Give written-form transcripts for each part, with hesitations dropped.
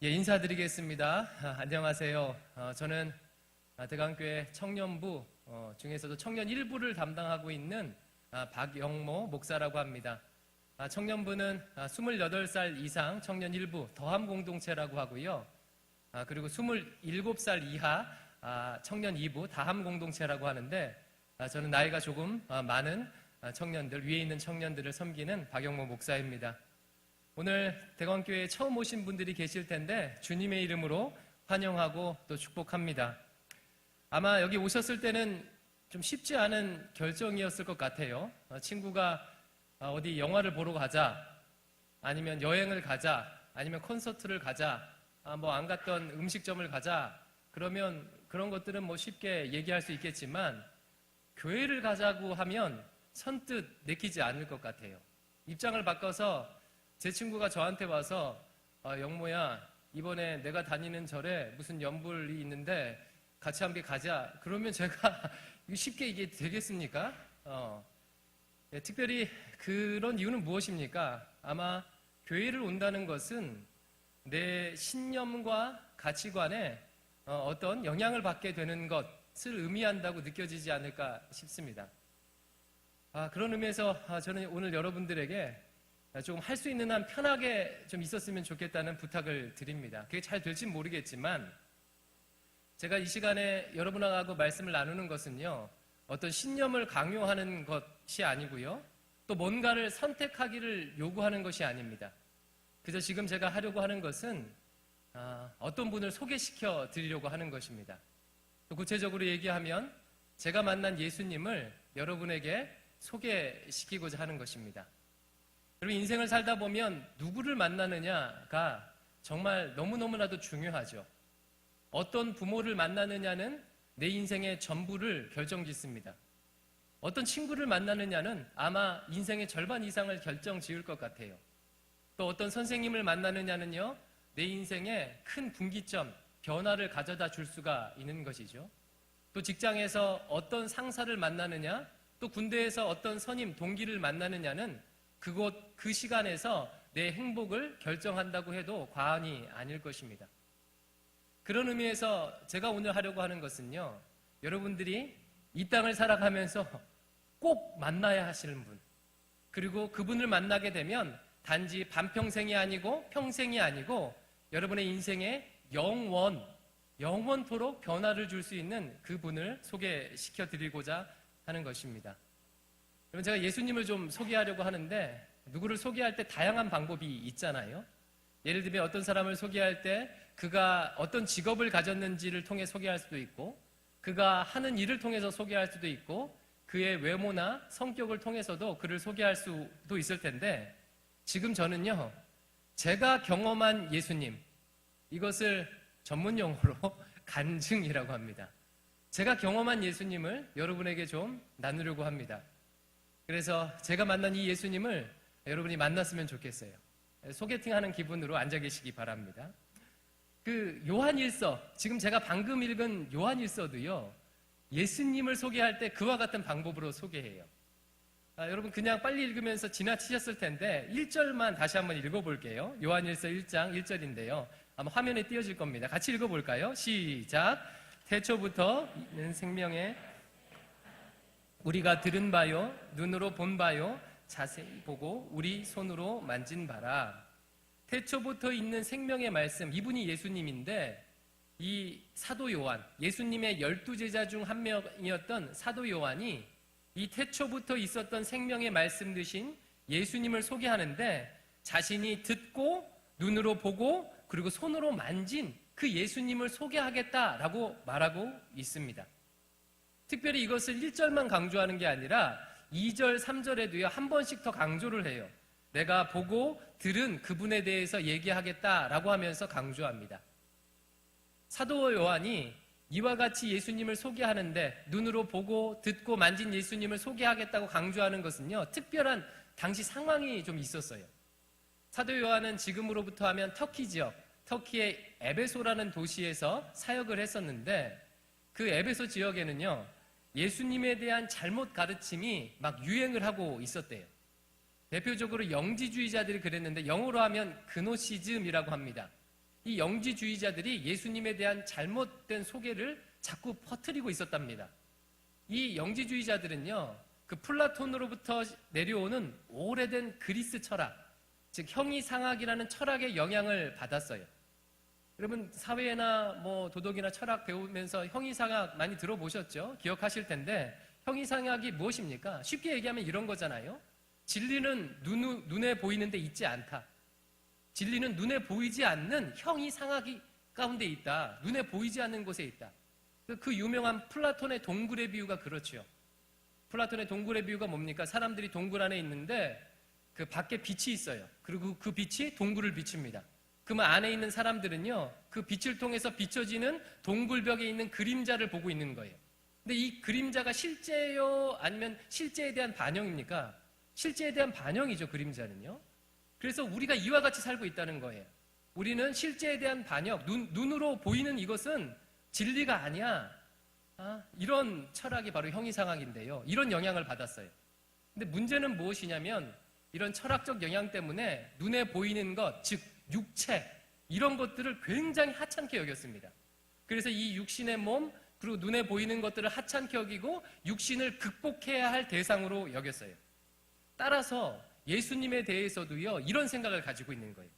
예, 인사드리겠습니다. 안녕하세요. 저는 대강교회 청년부 중에서도 청년 1부를 담당하고 있는 박영모 목사라고 합니다. 청년부는 28살 이상 청년 1부 더함 공동체라고 하고요. 그리고 27살 이하 청년 2부 다함 공동체라고 하는데, 저는 나이가 조금 많은 청년들, 위에 있는 청년들을 섬기는 박영모 목사입니다. 오늘 대광교회에 처음 오신 분들이 계실 텐데 주님의 이름으로 환영하고 또 축복합니다. 아마 여기 오셨을 때는 좀 쉽지 않은 결정이었을 것 같아요. 친구가 어디 영화를 보러 가자, 아니면 여행을 가자, 아니면 콘서트를 가자, 뭐 안 갔던 음식점을 가자, 그러면 그런 것들은 뭐 쉽게 얘기할 수 있겠지만 교회를 가자고 하면 선뜻 내키지 않을 것 같아요. 입장을 바꿔서 제 친구가 저한테 와서 영모야, 이번에 내가 다니는 절에 무슨 연불이 있는데 같이 함께 가자. 그러면 제가 쉽게 이게 되겠습니까? 예, 특별히 그런 이유는 무엇입니까? 아마 교회를 온다는 것은 내 신념과 가치관에 어떤 영향을 받게 되는 것을 의미한다고 느껴지지 않을까 싶습니다. 그런 의미에서 저는 오늘 여러분들에게 조금 할 수 있는 한 편하게 좀 있었으면 좋겠다는 부탁을 드립니다. 그게 잘 될진 모르겠지만 제가 이 시간에 여러분하고 말씀을 나누는 것은요, 어떤 신념을 강요하는 것이 아니고요, 또 뭔가를 선택하기를 요구하는 것이 아닙니다. 그래서 지금 제가 하려고 하는 것은 어떤 분을 소개시켜 드리려고 하는 것입니다. 또 구체적으로 얘기하면 제가 만난 예수님을 여러분에게 소개시키고자 하는 것입니다. 여러분, 인생을 살다 보면 누구를 만나느냐가 정말 너무너무나도 중요하죠. 어떤 부모를 만나느냐는 내 인생의 전부를 결정짓습니다. 어떤 친구를 만나느냐는 아마 인생의 절반 이상을 결정지을 것 같아요. 또 어떤 선생님을 만나느냐는요, 내 인생의 큰 분기점, 변화를 가져다 줄 수가 있는 것이죠. 또 직장에서 어떤 상사를 만나느냐, 또 군대에서 어떤 선임, 동기를 만나느냐는 그곳, 그 시간에서 내 행복을 결정한다고 해도 과언이 아닐 것입니다. 그런 의미에서 제가 오늘 하려고 하는 것은요, 여러분들이 이 땅을 살아가면서 꼭 만나야 하시는 분, 그리고 그분을 만나게 되면 단지 반평생이 아니고 평생이 아니고 여러분의 인생에 영원토록 변화를 줄 수 있는 그분을 소개시켜 드리고자 하는 것입니다. 그럼 제가 예수님을 좀 소개하려고 하는데, 누구를 소개할 때 다양한 방법이 있잖아요. 예를 들면 어떤 사람을 소개할 때 그가 어떤 직업을 가졌는지를 통해 소개할 수도 있고, 그가 하는 일을 통해서 소개할 수도 있고, 그의 외모나 성격을 통해서도 그를 소개할 수도 있을 텐데, 지금 저는요, 제가 경험한 예수님, 이것을 전문 용어로 간증이라고 합니다. 제가 경험한 예수님을 여러분에게 좀 나누려고 합니다. 그래서 제가 만난 이 예수님을 여러분이 만났으면 좋겠어요. 소개팅하는 기분으로 앉아 계시기 바랍니다. 그 요한일서, 지금 제가 방금 읽은 요한일서도요, 예수님을 소개할 때 그와 같은 방법으로 소개해요. 여러분 그냥 빨리 읽으면서 지나치셨을 텐데 1절만 다시 한번 읽어볼게요. 요한일서 1장 1절인데요. 아마 화면에 띄어질 겁니다. 같이 읽어볼까요? 시작. 태초부터 있는 생명의 우리가 들은 바요, 눈으로 본 바요, 자세히 보고 우리 손으로 만진 바라. 태초부터 있는 생명의 말씀, 이분이 예수님인데, 이 사도 요한, 예수님의 12제자 중 한 명이었던 사도 요한이 이 태초부터 있었던 생명의 말씀 되신 예수님을 소개하는데, 자신이 듣고 눈으로 보고 그리고 손으로 만진 그 예수님을 소개하겠다라고 말하고 있습니다. 특별히 이것을 1절만 강조하는 게 아니라 2절, 3절에도요, 한 번씩 더 강조를 해요. 내가 보고 들은 그분에 대해서 얘기하겠다라고 하면서 강조합니다. 사도 요한이 이와 같이 예수님을 소개하는데, 눈으로 보고 듣고 만진 예수님을 소개하겠다고 강조하는 것은요, 특별한 당시 상황이 좀 있었어요. 사도 요한은 지금으로부터 하면 터키 지역, 터키의 에베소라는 도시에서 사역을 했었는데, 그 에베소 지역에는요, 예수님에 대한 잘못 가르침이 막 유행을 하고 있었대요. 대표적으로 영지주의자들이 그랬는데, 영어로 하면 그노시즘이라고 합니다. 이 영지주의자들이 예수님에 대한 잘못된 소개를 자꾸 퍼뜨리고 있었답니다. 이 영지주의자들은요, 그 플라톤으로부터 내려오는 오래된 그리스 철학, 즉 형이상학이라는 철학의 영향을 받았어요. 여러분 사회나 뭐 도덕이나 철학 배우면서 형이상학 많이 들어보셨죠? 기억하실 텐데 형이상학이 무엇입니까? 쉽게 얘기하면 이런 거잖아요. 진리는 눈에 보이는데 있지 않다. 진리는 눈에 보이지 않는 형이상학이 가운데 있다. 눈에 보이지 않는 곳에 있다. 그 유명한 플라톤의 동굴의 비유가 그렇죠. 플라톤의 동굴의 비유가 뭡니까? 사람들이 동굴 안에 있는데 그 밖에 빛이 있어요. 그리고 그 빛이 동굴을 비춥니다. 그러면 안에 있는 사람들은요, 그 빛을 통해서 비춰지는 동굴벽에 있는 그림자를 보고 있는 거예요. 근데 이 그림자가 실제요? 아니면 실제에 대한 반영입니까? 실제에 대한 반영이죠, 그림자는요. 그래서 우리가 이와 같이 살고 있다는 거예요. 우리는 실제에 대한 반영, 눈으로 보이는 이것은 진리가 아니야. 이런 철학이 바로 형이상학인데요. 이런 영향을 받았어요. 근데 문제는 무엇이냐면 이런 철학적 영향 때문에 눈에 보이는 것, 즉 육체, 이런 것들을 굉장히 하찮게 여겼습니다. 그래서 이 육신의 몸, 그리고 눈에 보이는 것들을 하찮게 여기고 육신을 극복해야 할 대상으로 여겼어요. 따라서 예수님에 대해서도요, 이런 생각을 가지고 있는 거예요.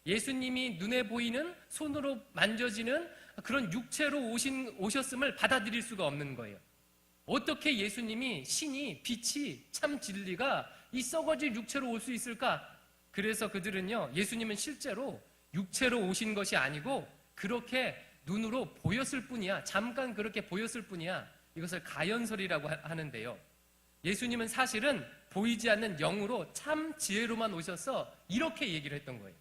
예수님이 눈에 보이는, 손으로 만져지는 그런 육체로 오셨음을 받아들일 수가 없는 거예요. 어떻게 예수님이, 신이, 빛이, 참 진리가 이 썩어질 육체로 올 수 있을까? 그래서 그들은요, 예수님은 실제로 육체로 오신 것이 아니고 그렇게 눈으로 보였을 뿐이야. 잠깐 그렇게 보였을 뿐이야. 이것을 가연설이라고 하는데요. 예수님은 사실은 보이지 않는 영으로 참 지혜로만 오셔서 이렇게 얘기를 했던 거예요.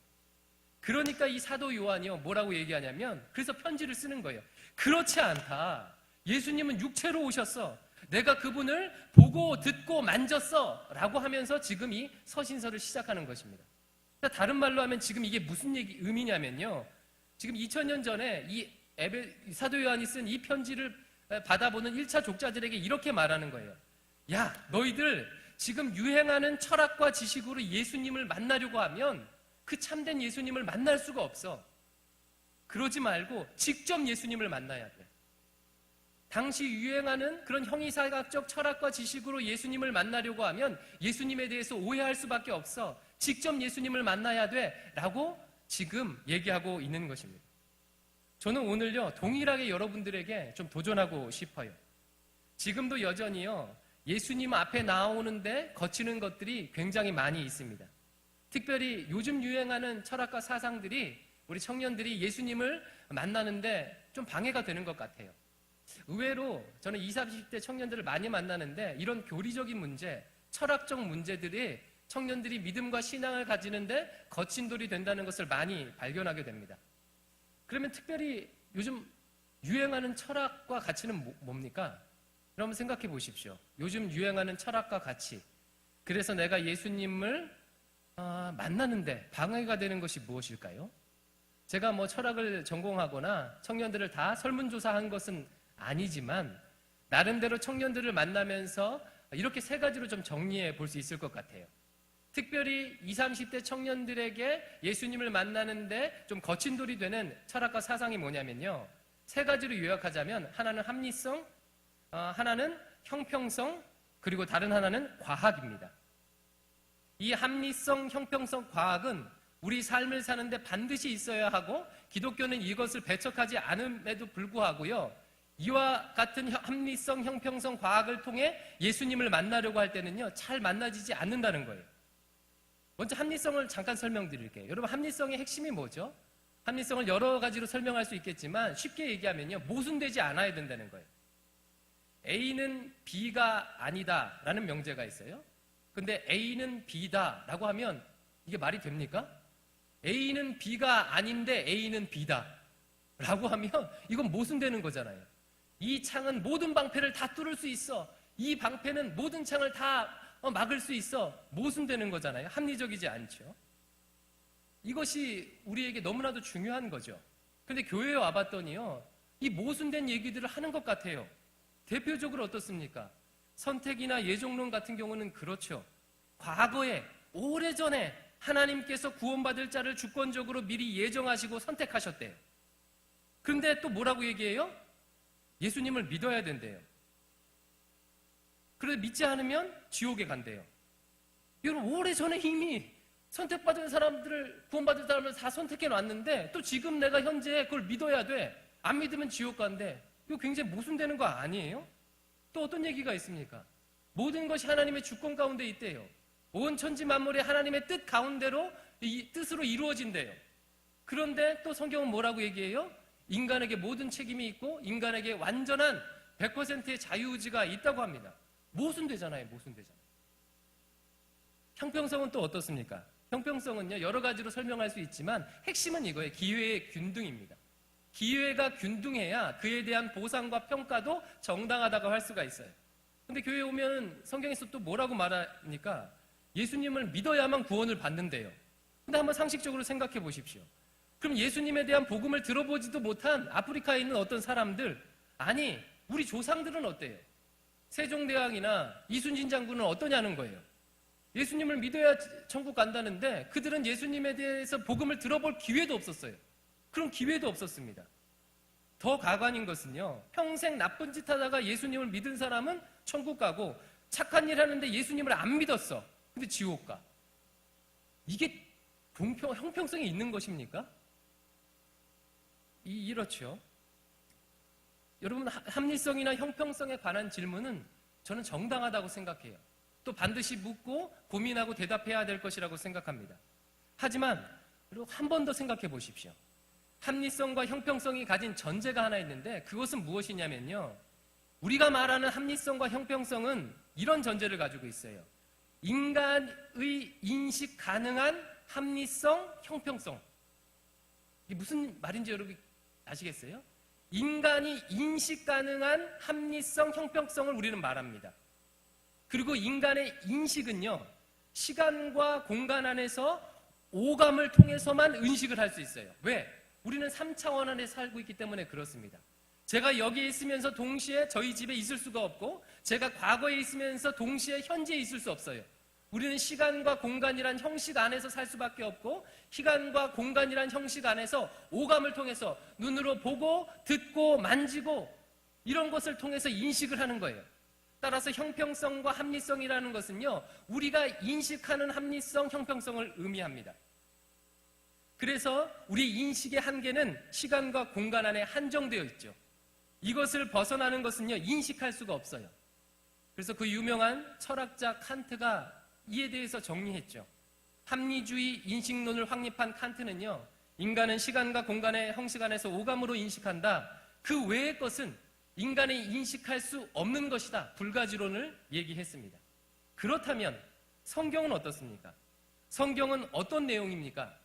그러니까 이 사도 요한이요, 뭐라고 얘기하냐면, 그래서 편지를 쓰는 거예요. 그렇지 않다. 예수님은 육체로 오셨어. 내가 그분을 보고 듣고 만졌어. 라고 하면서 지금 이 서신서를 시작하는 것입니다. 다른 말로 하면 지금 이게 무슨 의미냐면요. 지금 2000년 전에 이 사도 요한이 쓴 이 편지를 받아보는 1차 족자들에게 이렇게 말하는 거예요. 야, 너희들 지금 유행하는 철학과 지식으로 예수님을 만나려고 하면 그 참된 예수님을 만날 수가 없어. 그러지 말고 직접 예수님을 만나야 돼. 당시 유행하는 그런 형이사학적 철학과 지식으로 예수님을 만나려고 하면 예수님에 대해서 오해할 수밖에 없어. 직접 예수님을 만나야 돼. 라고 지금 얘기하고 있는 것입니다. 저는 오늘요, 동일하게 여러분들에게 좀 도전하고 싶어요. 지금도 여전히요, 예수님 앞에 나오는데 거치는 것들이 굉장히 많이 있습니다. 특별히 요즘 유행하는 철학과 사상들이 우리 청년들이 예수님을 만나는데 좀 방해가 되는 것 같아요. 의외로 저는 20, 30대 청년들을 많이 만나는데 이런 교리적인 문제, 철학적 문제들이 청년들이 믿음과 신앙을 가지는데 거친 돌이 된다는 것을 많이 발견하게 됩니다. 그러면 특별히 요즘 유행하는 철학과 가치는 뭡니까? 여러분 생각해 보십시오. 요즘 유행하는 철학과 가치. 그래서 내가 예수님을 만나는데 방해가 되는 것이 무엇일까요? 제가 뭐 철학을 전공하거나 청년들을 다 설문조사한 것은 아니지만 나름대로 청년들을 만나면서 이렇게 세 가지로 좀 정리해 볼 수 있을 것 같아요. 특별히 20, 30대 청년들에게 예수님을 만나는데 좀 거친 돌이 되는 철학과 사상이 뭐냐면요. 세 가지로 요약하자면 하나는 합리성, 하나는 형평성, 그리고 다른 하나는 과학입니다. 이 합리성, 형평성, 과학은 우리 삶을 사는데 반드시 있어야 하고 기독교는 이것을 배척하지 않음에도 불구하고요. 이와 같은 합리성, 형평성, 과학을 통해 예수님을 만나려고 할 때는요. 잘 만나지지 않는다는 거예요. 먼저 합리성을 잠깐 설명드릴게요. 여러분 합리성의 핵심이 뭐죠? 합리성을 여러 가지로 설명할 수 있겠지만 쉽게 얘기하면요. 모순되지 않아야 된다는 거예요. A는 B가 아니다 라는 명제가 있어요. 근데 A는 B다 라고 하면 이게 말이 됩니까? A는 B가 아닌데 A는 B다 라고 하면 이건 모순되는 거잖아요. 이 창은 모든 방패를 다 뚫을 수 있어. 이 방패는 모든 창을 다 막을 수 있어. 모순되는 거잖아요. 합리적이지 않죠. 이것이 우리에게 너무나도 중요한 거죠. 근데 교회에 와봤더니요. 이 모순된 얘기들을 하는 것 같아요. 대표적으로 어떻습니까? 선택이나 예종론 같은 경우는 그렇죠. 과거에 오래전에 하나님께서 구원받을 자를 주권적으로 미리 예정하시고 선택하셨대요. 그런데 또 뭐라고 얘기해요? 예수님을 믿어야 된대요. 그런데 믿지 않으면 지옥에 간대요. 여러분, 오래전에 이미 선택받은 사람들을, 구원받은 사람을 다 선택해 놨는데 또 지금 내가 현재 그걸 믿어야 돼. 안 믿으면 지옥 간대. 이거 굉장히 모순되는 거 아니에요? 또 어떤 얘기가 있습니까? 모든 것이 하나님의 주권 가운데 있대요. 온 천지 만물이 하나님의 뜻 가운데로, 이 뜻으로 이루어진대요. 그런데 또 성경은 뭐라고 얘기해요? 인간에게 모든 책임이 있고 인간에게 완전한 100%의 자유의지가 있다고 합니다. 모순되잖아요. 모순되잖아요. 형평성은 또 어떻습니까? 형평성은요, 여러 가지로 설명할 수 있지만 핵심은 이거예요. 기회의 균등입니다. 기회가 균등해야 그에 대한 보상과 평가도 정당하다고 할 수가 있어요. 근데 교회에 오면 성경에서 또 뭐라고 말하니까 예수님을 믿어야만 구원을 받는데요. 근데 한번 상식적으로 생각해 보십시오. 그럼 예수님에 대한 복음을 들어보지도 못한 아프리카에 있는 어떤 사람들, 아니 우리 조상들은 어때요? 세종대왕이나 이순신 장군은 어떠냐는 거예요. 예수님을 믿어야 천국 간다는데 그들은 예수님에 대해서 복음을 들어볼 기회도 없었어요. 그런 기회도 없었습니다. 더 가관인 것은요, 평생 나쁜 짓 하다가 예수님을 믿은 사람은 천국 가고 착한 일 하는데 예수님을 안 믿었어. 근데 지옥 가. 이게 형평성이 있는 것입니까? 이렇죠. 여러분, 합리성이나 형평성에 관한 질문은 저는 정당하다고 생각해요. 또 반드시 묻고 고민하고 대답해야 될 것이라고 생각합니다. 하지만 한 번 더 생각해 보십시오. 합리성과 형평성이 가진 전제가 하나 있는데 그것은 무엇이냐면요, 우리가 말하는 합리성과 형평성은 이런 전제를 가지고 있어요. 인간의 인식 가능한 합리성, 형평성. 이게 무슨 말인지 여러분 아시겠어요? 인간이 인식 가능한 합리성, 형평성을 우리는 말합니다. 그리고 인간의 인식은요, 시간과 공간 안에서 오감을 통해서만 인식을 할 수 있어요. 왜? 우리는 3차원 안에 살고 있기 때문에 그렇습니다. 제가 여기에 있으면서 동시에 저희 집에 있을 수가 없고, 제가 과거에 있으면서 동시에 현재에 있을 수 없어요. 우리는 시간과 공간이란 형식 안에서 살 수밖에 없고, 시간과 공간이란 형식 안에서 오감을 통해서 눈으로 보고 듣고 만지고 이런 것을 통해서 인식을 하는 거예요. 따라서 형평성과 합리성이라는 것은요, 우리가 인식하는 합리성, 형평성을 의미합니다. 그래서 우리 인식의 한계는 시간과 공간 안에 한정되어 있죠. 이것을 벗어나는 것은요, 인식할 수가 없어요. 그래서 그 유명한 철학자 칸트가 이에 대해서 정리했죠. 합리주의 인식론을 확립한 칸트는요, 인간은 시간과 공간의 형식 안에서 오감으로 인식한다. 그 외의 것은 인간이 인식할 수 없는 것이다. 불가지론을 얘기했습니다. 그렇다면 성경은 어떻습니까? 성경은 어떤 내용입니까?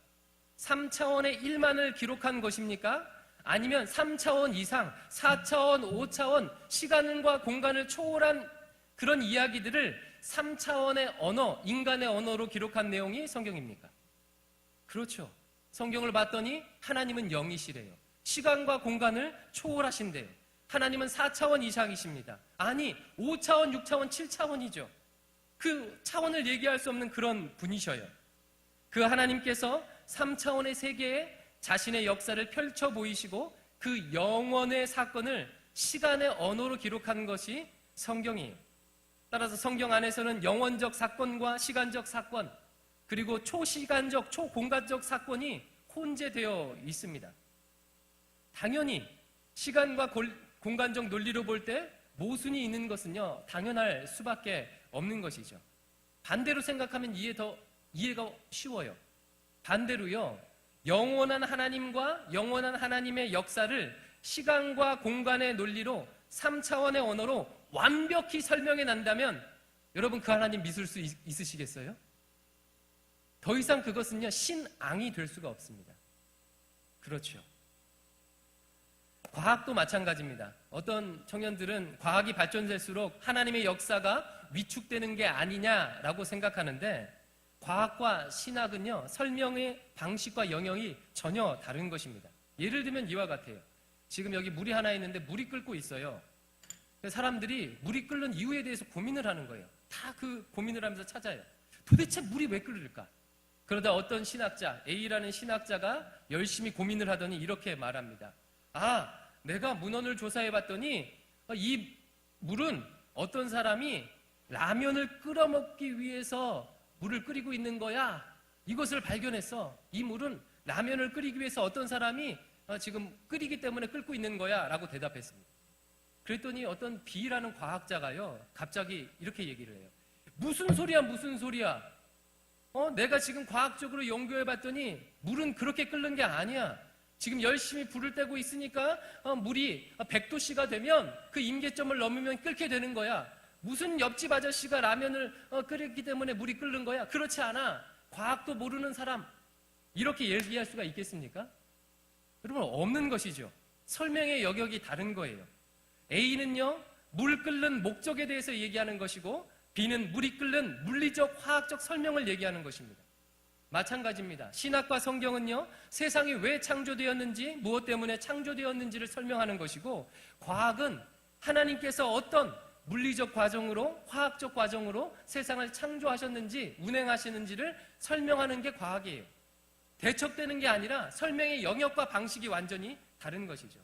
3차원의 1만을 기록한 것입니까? 아니면 3차원 이상, 4차원, 5차원, 시간과 공간을 초월한 그런 이야기들을 3차원의 언어, 인간의 언어로 기록한 내용이 성경입니까? 그렇죠. 성경을 봤더니 하나님은 영이시래요. 시간과 공간을 초월하신대요. 하나님은 4차원 이상이십니다. 아니, 5차원, 6차원, 7차원이죠. 그 차원을 얘기할 수 없는 그런 분이셔요. 그 하나님께서 3차원의 세계에 자신의 역사를 펼쳐 보이시고 그 영원의 사건을 시간의 언어로 기록한 것이 성경이에요. 따라서 성경 안에서는 영원적 사건과 시간적 사건, 그리고 초시간적, 초공간적 사건이 혼재되어 있습니다. 당연히 시간과 공간적 논리로 볼 때 모순이 있는 것은요, 당연할 수밖에 없는 것이죠. 반대로 생각하면 이해가 쉬워요. 반대로요, 영원한 하나님과 영원한 하나님의 역사를 시간과 공간의 논리로 3차원의 언어로 완벽히 설명해 난다면 여러분, 그 하나님 믿을 수 있으시겠어요? 더 이상 그것은요, 신앙이 될 수가 없습니다. 그렇죠. 과학도 마찬가지입니다. 어떤 청년들은 과학이 발전될수록 하나님의 역사가 위축되는 게 아니냐라고 생각하는데, 과학과 신학은요, 설명의 방식과 영역이 전혀 다른 것입니다. 예를 들면 이와 같아요. 지금 여기 물이 하나 있는데 물이 끓고 있어요. 사람들이 물이 끓는 이유에 대해서 고민을 하는 거예요. 다 그 고민을 하면서 찾아요. 도대체 물이 왜 끓을까? 그러다 어떤 신학자, A라는 신학자가 열심히 고민을 하더니 이렇게 말합니다. 아, 내가 문헌을 조사해 봤더니 이 물은 어떤 사람이 라면을 끓여 먹기 위해서 물을 끓이고 있는 거야. 이것을 발견했어. 이 물은 라면을 끓이기 위해서 어떤 사람이 지금 끓이기 때문에 끓고 있는 거야 라고 대답했습니다. 그랬더니 어떤 B라는 과학자가요, 갑자기 이렇게 얘기를 해요. 무슨 소리야, 무슨 소리야. 내가 지금 과학적으로 연구해 봤더니 물은 그렇게 끓는 게 아니야. 지금 열심히 불을 떼고 있으니까 물이 100도씨가 되면 그 임계점을 넘으면 끓게 되는 거야. 무슨 옆집 아저씨가 라면을 끓였기 때문에 물이 끓는 거야. 그렇지 않아. 과학도 모르는 사람, 이렇게 얘기할 수가 있겠습니까? 여러분, 없는 것이죠. 설명의 영역이 다른 거예요. A는요, 물 끓는 목적에 대해서 얘기하는 것이고, B는 물이 끓는 물리적, 화학적 설명을 얘기하는 것입니다. 마찬가지입니다. 신학과 성경은요, 세상이 왜 창조되었는지, 무엇 때문에 창조되었는지를 설명하는 것이고, 과학은 하나님께서 어떤 물리적 과정으로, 화학적 과정으로 세상을 창조하셨는지, 운행하시는지를 설명하는 게 과학이에요. 대척되는 게 아니라 설명의 영역과 방식이 완전히 다른 것이죠.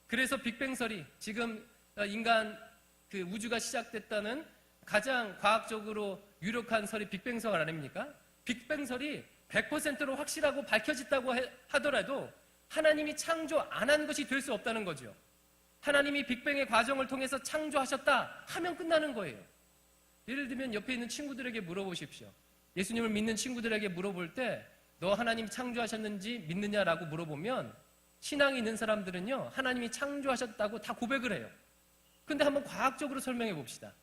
그래서 빅뱅설이, 지금 인간 우주가 시작됐다는 가장 과학적으로 유력한 설이 빅뱅설 아닙니까? 빅뱅설이 100%로 확실하고 밝혀졌다고 하더라도 하나님이 창조 안 한 것이 될 수 없다는 거죠. 하나님이 빅뱅의 과정을 통해서 창조하셨다 하면 끝나는 거예요. 예를 들면 옆에 있는 친구들에게 물어보십시오. 예수님을 믿는 친구들에게 물어볼 때 너 하나님 창조하셨는지 믿느냐라고 물어보면 신앙이 있는 사람들은요, 하나님이 창조하셨다고 다 고백을 해요. 근데 한번 과학적으로 설명해 봅시다.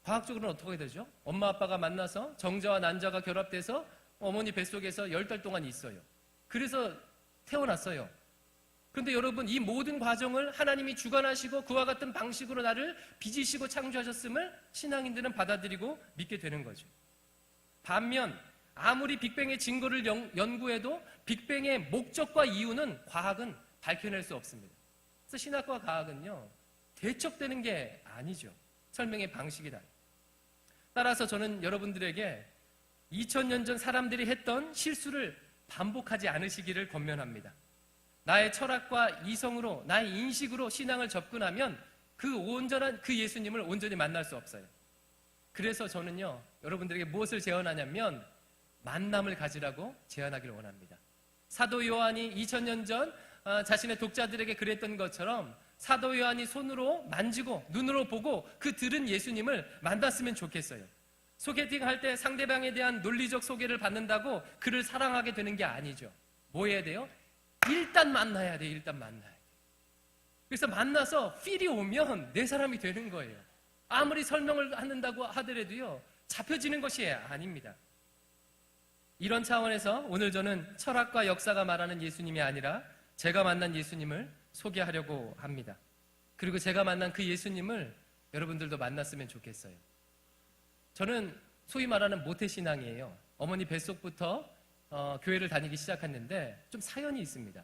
과학적으로는 어떻게 되죠? 엄마 아빠가 만나서 정자와 난자가 결합돼서 어머니 뱃속에서 10달 동안 있어요. 그래서 태어났어요. 그런데 여러분, 이 모든 과정을 하나님이 주관하시고 그와 같은 방식으로 나를 빚으시고 창조하셨음을 신앙인들은 받아들이고 믿게 되는 거죠. 반면 아무리 빅뱅의 증거를 연구해도 빅뱅의 목적과 이유는 과학은 밝혀낼 수 없습니다. 그래서 신학과 과학은요, 대척되는 게 아니죠. 설명의 방식이다. 따라서 저는 여러분들에게 2000년 전 사람들이 했던 실수를 반복하지 않으시기를 권면합니다. 나의 철학과 이성으로, 나의 인식으로 신앙을 접근하면 그 온전한 그 예수님을 온전히 만날 수 없어요. 그래서 저는요, 여러분들에게 무엇을 제안하냐면 만남을 가지라고 제안하기를 원합니다. 사도 요한이 2000년 전 자신의 독자들에게 그랬던 것처럼 사도 요한이 손으로 만지고 눈으로 보고 그 들은 예수님을 만났으면 좋겠어요. 소개팅할 때 상대방에 대한 논리적 소개를 받는다고 그를 사랑하게 되는 게 아니죠. 뭐 해야 돼요? 일단 만나야 돼. 일단 만나야 돼. 그래서 만나서 필이 오면 내 사람이 되는 거예요. 아무리 설명을 한다고 하더라도요, 잡혀지는 것이 아닙니다. 이런 차원에서 오늘 저는 철학과 역사가 말하는 예수님이 아니라 제가 만난 예수님을 소개하려고 합니다. 그리고 제가 만난 그 예수님을 여러분들도 만났으면 좋겠어요. 저는 소위 말하는 모태신앙이에요. 어머니 뱃속부터 교회를 다니기 시작했는데 좀 사연이 있습니다.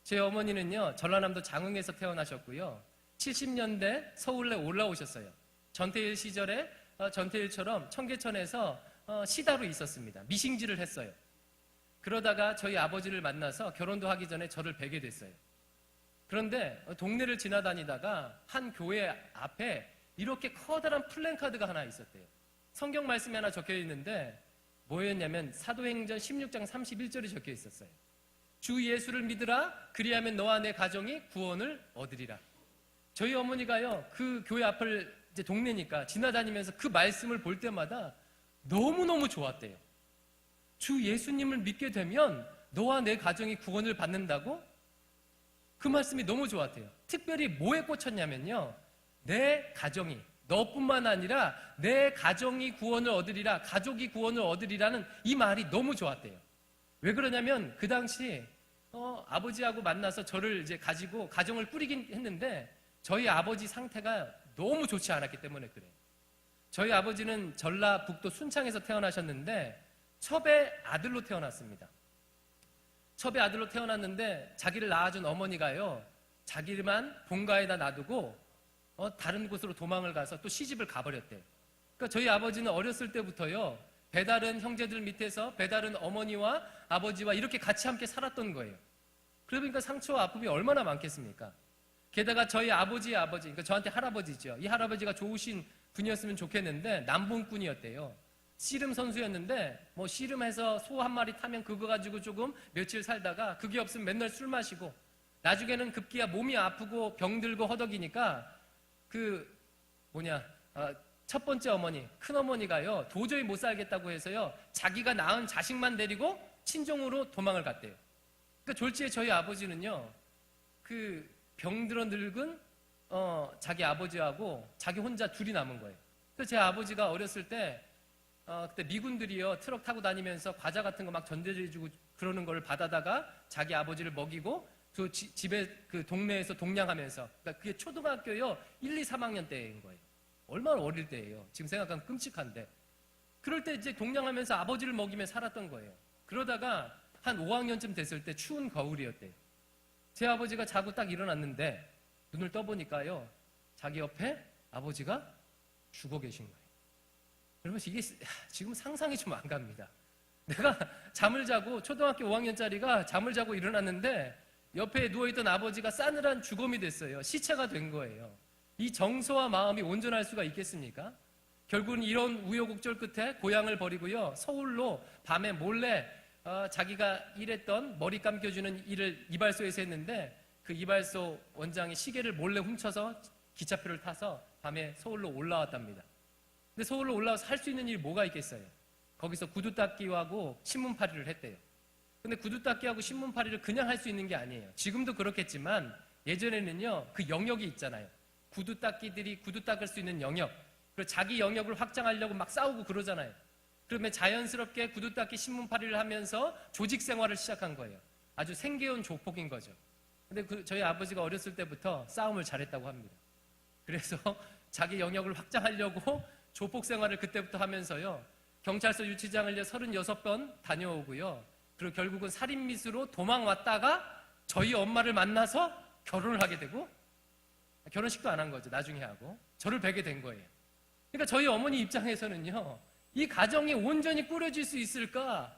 제 어머니는요, 전라남도 장흥에서 태어나셨고요, 70년대 서울에 올라오셨어요. 전태일 시절에 전태일처럼 청계천에서 시다로 있었습니다. 미싱지를 했어요. 그러다가 저희 아버지를 만나서 결혼도 하기 전에 저를 뵈게 됐어요. 그런데 동네를 지나다니다가 한 교회 앞에 이렇게 커다란 플랜카드가 하나 있었대요. 성경 말씀이 하나 적혀 있는데 뭐였냐면 사도행전 16장 31절이 적혀 있었어요. 주 예수를 믿으라, 그리하면 너와 내 가정이 구원을 얻으리라. 저희 어머니가요, 그 교회 앞을 이제 동네니까 지나다니면서 그 말씀을 볼 때마다 너무너무 좋았대요. 주 예수님을 믿게 되면 너와 내 가정이 구원을 받는다고? 그 말씀이 너무 좋았대요. 특별히 뭐에 꽂혔냐면요, 내 가정이, 너뿐만 아니라 내 가정이 구원을 얻으리라, 가족이 구원을 얻으리라는 이 말이 너무 좋았대요. 왜 그러냐면 그 당시 아버지하고 만나서 저를 이제 가지고 가정을 꾸리긴 했는데 저희 아버지 상태가 너무 좋지 않았기 때문에 그래요. 저희 아버지는 전라북도 순창에서 태어나셨는데 첩의 아들로 태어났습니다. 첩의 아들로 태어났는데 자기를 낳아준 어머니가요, 자기만 본가에다 놔두고 다른 곳으로 도망을 가서 또 시집을 가버렸대요. 그러니까 저희 아버지는 어렸을 때부터요, 배다른 형제들 밑에서 배다른 어머니와 아버지와 이렇게 같이 함께 살았던 거예요. 그러니까 상처와 아픔이 얼마나 많겠습니까? 게다가 저희 아버지의 아버지, 그러니까 저한테 할아버지죠. 이 할아버지가 좋으신 분이었으면 좋겠는데 남봉꾼이었대요. 씨름 선수였는데 뭐 씨름해서 소 한 마리 타면 그거 가지고 조금 며칠 살다가 그게 없으면 맨날 술 마시고 나중에는 급기야 몸이 아프고 병들고 허덕이니까 첫 번째 어머니, 큰어머니가요 도저히 못 살겠다고 해서요 자기가 낳은 자식만 데리고 친정으로 도망을 갔대요. 그러니까 졸지에 저희 아버지는요 병들어 늙은 자기 아버지하고 자기 혼자 둘이 남은 거예요. 그래서 제 아버지가 어렸을 때 그때 미군들이요 트럭 타고 다니면서 과자 같은 거 막 전달해주고 그러는 걸 받아다가 자기 아버지를 먹이고 그 집에 그 동네에서 동냥하면서, 그러니까 그게 초등학교요 1, 2, 3학년 때인 거예요. 얼마나 어릴 때예요. 지금 생각하면 끔찍한데. 그럴 때 이제 동냥하면서 아버지를 먹이며 살았던 거예요. 그러다가 한 5학년쯤 됐을 때 추운 겨울이었대요. 제 아버지가 자고 딱 일어났는데 눈을 떠보니까요 자기 옆에 아버지가 죽어 계신 거예요. 그러면서 이게 지금 상상이 좀 안 갑니다. 내가 잠을 자고 초등학교 5학년짜리가 잠을 자고 일어났는데 옆에 누워있던 아버지가 싸늘한 죽음이 됐어요. 시체가 된 거예요. 이 정서와 마음이 온전할 수가 있겠습니까? 결국은 이런 우여곡절 끝에 고향을 버리고요 서울로 밤에 몰래 자기가 일했던 머리 감겨주는 일을 이발소에서 했는데 그 이발소 원장이 시계를 몰래 훔쳐서 기차표를 타서 밤에 서울로 올라왔답니다. 근데 서울로 올라와서 할 수 있는 일이 뭐가 있겠어요? 거기서 구두 닦기하고 신문팔이를 했대요. 근데 구두 닦기하고 신문팔이를 그냥 할 수 있는 게 아니에요. 지금도 그렇겠지만 예전에는요 그 영역이 있잖아요. 구두 닦기들이 구두 닦을 수 있는 영역, 그리고 자기 영역을 확장하려고 막 싸우고 그러잖아요. 그러면 자연스럽게 구두 닦기 신문팔이를 하면서 조직 생활을 시작한 거예요. 아주 생계형 조폭인 거죠. 근데 저희 아버지가 어렸을 때부터 싸움을 잘했다고 합니다. 그래서 자기 영역을 확장하려고 조폭 생활을 그때부터 하면서요 경찰서 유치장을 36번 다녀오고요 그리고 결국은 살인미수로 도망왔다가 저희 엄마를 만나서 결혼을 하게 되고, 결혼식도 안 한 거죠. 나중에 하고 저를 뵈게 된 거예요. 그러니까 저희 어머니 입장에서는요 이 가정이 온전히 꾸려질 수 있을까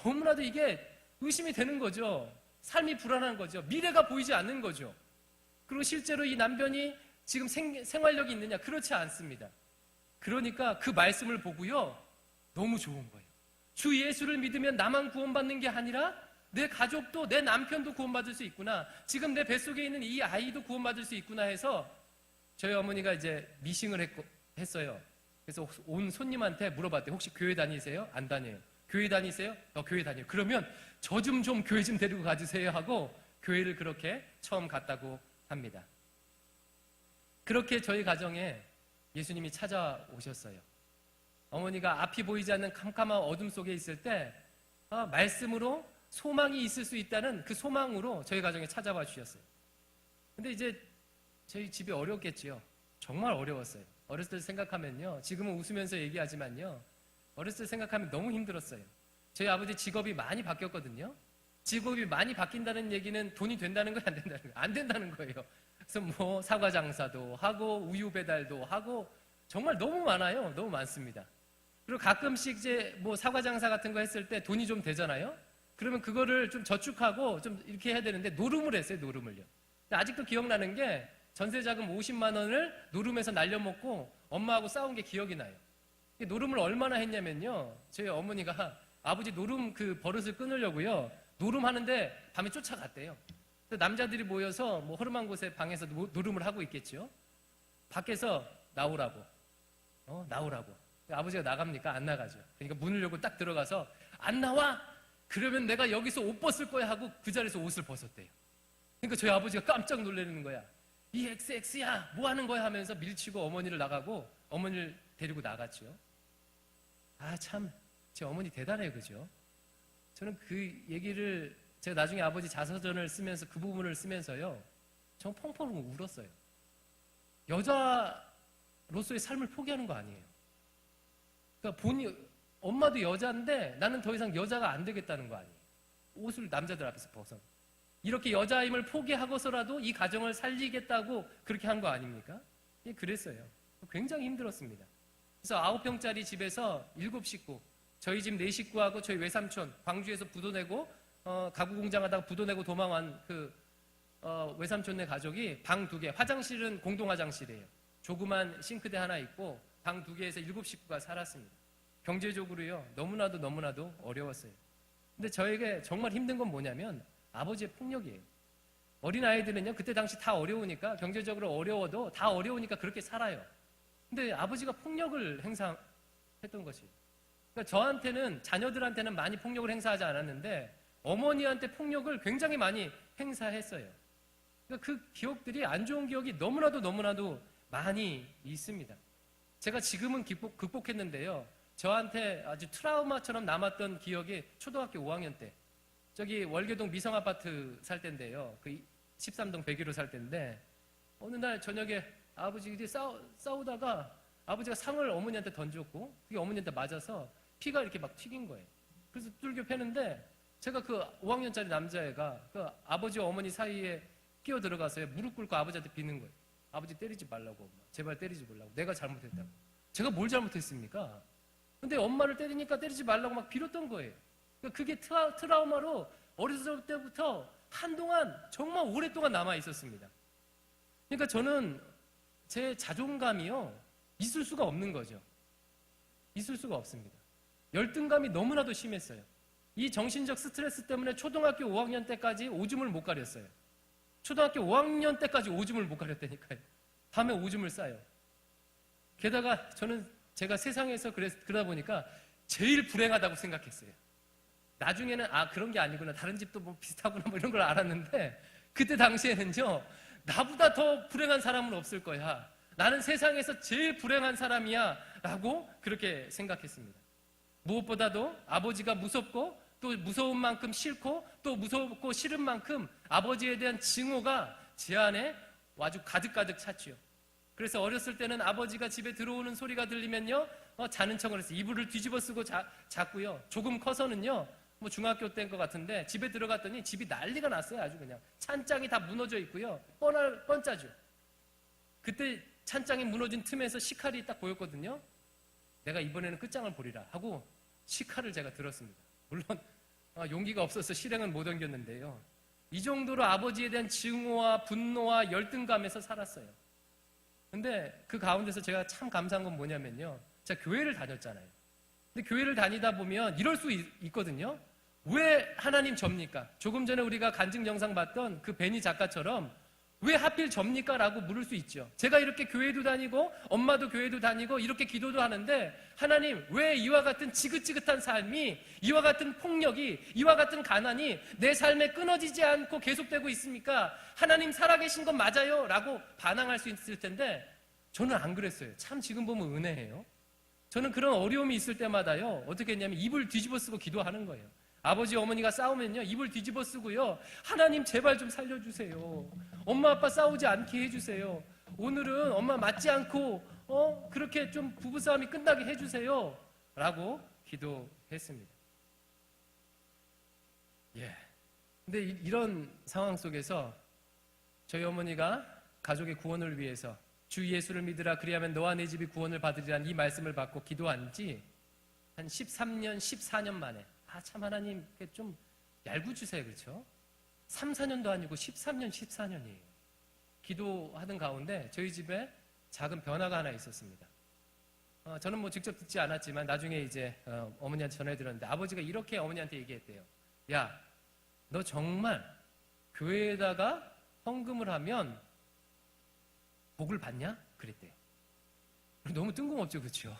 너무나도 이게 의심이 되는 거죠. 삶이 불안한 거죠. 미래가 보이지 않는 거죠. 그리고 실제로 이 남편이 지금 생활력이 있느냐? 그렇지 않습니다. 그러니까 그 말씀을 보고요 너무 좋은 거예요. 주 예수를 믿으면 나만 구원받는 게 아니라 내 가족도, 내 남편도 구원받을 수 있구나. 지금 내 뱃속에 있는 이 아이도 구원받을 수 있구나 해서 저희 어머니가 이제 미싱을 했어요. 그래서 온 손님한테 물어봤대요. 혹시 교회 다니세요? 안 다녀요. 교회 다니세요? 교회 다녀요. 그러면 저 좀 교회 좀 데리고 가주세요 하고 교회를 그렇게 처음 갔다고 합니다. 그렇게 저희 가정에 예수님이 찾아오셨어요. 어머니가 앞이 보이지 않는 캄캄한 어둠 속에 있을 때 말씀으로 소망이 있을 수 있다는 그 소망으로 저희 가정에 찾아와 주셨어요. 근데 이제 저희 집이 어려웠겠지요. 정말 어려웠어요. 어렸을 때 생각하면요, 지금은 웃으면서 얘기하지만요, 어렸을 때 생각하면 너무 힘들었어요. 저희 아버지 직업이 많이 바뀌었거든요. 직업이 많이 바뀐다는 얘기는 돈이 된다는 거예요, 안 된다는 거예요? 안 된다는 거예요. 그래서 뭐 사과 장사도 하고 우유 배달도 하고 정말 너무 많아요. 너무 많습니다. 그리고 가끔씩 이제 뭐 사과 장사 같은 거 했을 때 돈이 좀 되잖아요. 그러면 그거를 좀 저축하고 좀 이렇게 해야 되는데 노름을 했어요. 노름을요. 아직도 기억나는 게 전세자금 50만 원을 노름해서 날려먹고 엄마하고 싸운 게 기억이 나요. 노름을 얼마나 했냐면요, 저희 어머니가 아버지 노름 그 버릇을 끊으려고요 노름하는데 밤에 쫓아갔대요. 남자들이 모여서 뭐 허름한 곳에 방에서 노름을 하고 있겠죠. 밖에서 나오라고. 나오라고. 아버지가 나갑니까? 안 나가죠. 그러니까 문을 열고 딱 들어가서 안 나와? 그러면 내가 여기서 옷 벗을 거야 하고 그 자리에서 옷을 벗었대요. 그러니까 저희 아버지가 깜짝 놀라는 거야. 이 XX야 뭐 하는 거야 하면서 밀치고 어머니를 나가고 어머니를 데리고 나갔죠. 아 참 제 어머니 대단해요. 그죠? 저는 그 얘기를 제가 나중에 아버지 자서전을 쓰면서 그 부분을 쓰면서요 전 펑펑 울었어요. 여자로서의 삶을 포기하는 거 아니에요. 그러니까 엄마도 여자인데 나는 더 이상 여자가 안 되겠다는 거 아니에요. 옷을 남자들 앞에서 벗어. 이렇게 여자임을 포기하고서라도 이 가정을 살리겠다고 그렇게 한 거 아닙니까? 예, 그랬어요. 굉장히 힘들었습니다. 그래서 9평짜리 집에서 7식구, 저희 집 네 식구하고 저희 외삼촌 광주에서 부도 내고 가구 공장하다가 부도 내고 도망한 그 외삼촌네 가족이 방 2개, 화장실은 공동 화장실이에요. 조그만 싱크대 하나 있고 방 2개에서 7식구가 살았습니다. 경제적으로요 너무나도 어려웠어요. 근데 저에게 정말 힘든 건 뭐냐면 아버지의 폭력이에요. 어린아이들은요 그때 당시 다 어려우니까, 경제적으로 어려워도 다 어려우니까 그렇게 살아요. 근데 아버지가 폭력을 행사했던 것이에요. 그러니까 저한테는, 자녀들한테는 많이 폭력을 행사하지 않았는데 어머니한테 폭력을 굉장히 많이 행사했어요. 그러니까 그 기억들이, 안 좋은 기억이 너무나도 많이 있습니다. 제가 지금은 극복했는데요, 저한테 아주 트라우마처럼 남았던 기억이 초등학교 5학년 때, 저기 월계동 미성아파트 살 때인데요, 그 13동 101호 살 때인데, 어느 날 저녁에 아버지들이 싸우다가 아버지가 상을 어머니한테 던졌고 그게 어머니한테 맞아서 피가 이렇게 막 튀긴 거예요. 그래서 뚫겨 패는데 제가 그 5학년짜리 남자애가 그 아버지와 어머니 사이에 끼어 들어가서 무릎 꿇고 아버지한테 비는 거예요. 아버지 때리지 말라고, 엄마. 제발 때리지 말라고. 내가 잘못했다고. 제가 뭘 잘못했습니까? 근데 엄마를 때리니까 때리지 말라고 막 빌었던 거예요. 그러니까 그게 트라우마로 어렸을 때부터 한동안 정말 오랫동안 남아 있었습니다. 그러니까 저는 제 자존감이요 있을 수가 없는 거죠. 있을 수가 없습니다. 열등감이 너무나도 심했어요. 이 정신적 스트레스 때문에 초등학교 5학년 때까지 오줌을 못 가렸어요. 초등학교 5학년 때까지 오줌을 못 가렸다니까요. 밤에 오줌을 싸요. 게다가 저는 제가 세상에서 그러다 보니까 제일 불행하다고 생각했어요. 나중에는 그런 게 아니구나, 다른 집도 뭐 비슷하구나 뭐 이런 걸 알았는데, 그때 당시에는요 나보다 더 불행한 사람은 없을 거야, 나는 세상에서 제일 불행한 사람이야 라고 그렇게 생각했습니다. 무엇보다도 아버지가 무섭고 또 무서운 만큼 싫고 또 무섭고 싫은 만큼 아버지에 대한 증오가 제 안에 아주 가득가득 찼죠. 그래서 어렸을 때는 아버지가 집에 들어오는 소리가 들리면요 자는 척을 했어요. 이불을 뒤집어 쓰고 잤고요. 조금 커서는요, 뭐 중학교 때인 것 같은데 집에 들어갔더니 집이 난리가 났어요. 아주 그냥 찬장이 다 무너져 있고요, 뻔짜죠. 그때 찬장이 무너진 틈에서 식칼이 딱 보였거든요. 내가 이번에는 끝장을 보리라 하고 식칼을 제가 들었습니다. 물론 용기가 없어서 실행은 못 옮겼는데요, 이 정도로 아버지에 대한 증오와 분노와 열등감에서 살았어요. 근데 그 가운데서 제가 참 감사한 건 뭐냐면요, 제가 교회를 다녔잖아요. 근데 교회를 다니다 보면 이럴 수 있거든요. 왜 하나님 접니까? 조금 전에 우리가 간증 영상 봤던 그 베니 작가처럼 왜 하필 접니까? 라고 물을 수 있죠. 제가 이렇게 교회도 다니고 엄마도 교회도 다니고 이렇게 기도도 하는데, 하나님 왜 이와 같은 지긋지긋한 삶이, 이와 같은 폭력이, 이와 같은 가난이 내 삶에 끊어지지 않고 계속되고 있습니까? 하나님 살아계신 건 맞아요? 라고 반항할 수 있을 텐데 저는 안 그랬어요. 참 지금 보면 은혜예요. 저는 그런 어려움이 있을 때마다요 어떻게 했냐면 이불 뒤집어 쓰고 기도하는 거예요. 아버지 어머니가 싸우면요 이불 뒤집어 쓰고요, 하나님 제발 좀 살려주세요. 엄마 아빠 싸우지 않게 해주세요. 오늘은 엄마 맞지 않고 그렇게 좀 부부싸움이 끝나게 해주세요 라고 기도했습니다. 근데 이런 상황 속에서 저희 어머니가 가족의 구원을 위해서 주 예수를 믿으라 그리하면 너와 내 집이 구원을 받으리라는 이 말씀을 받고 기도한 지 한 13년, 14년 만에, 참 하나님 좀 얄궂으세요, 그렇죠? 3, 4년도 아니고 13년, 14년이에요. 기도하던 가운데 저희 집에 작은 변화가 하나 있었습니다. 저는 뭐 직접 듣지 않았지만 나중에 이제 어머니한테 전해 들었는데, 아버지가 이렇게 어머니한테 얘기했대요. 야, 너 정말 교회에다가 헌금을 하면 복을 받냐? 그랬대요. 너무 뜬금없죠, 그렇죠?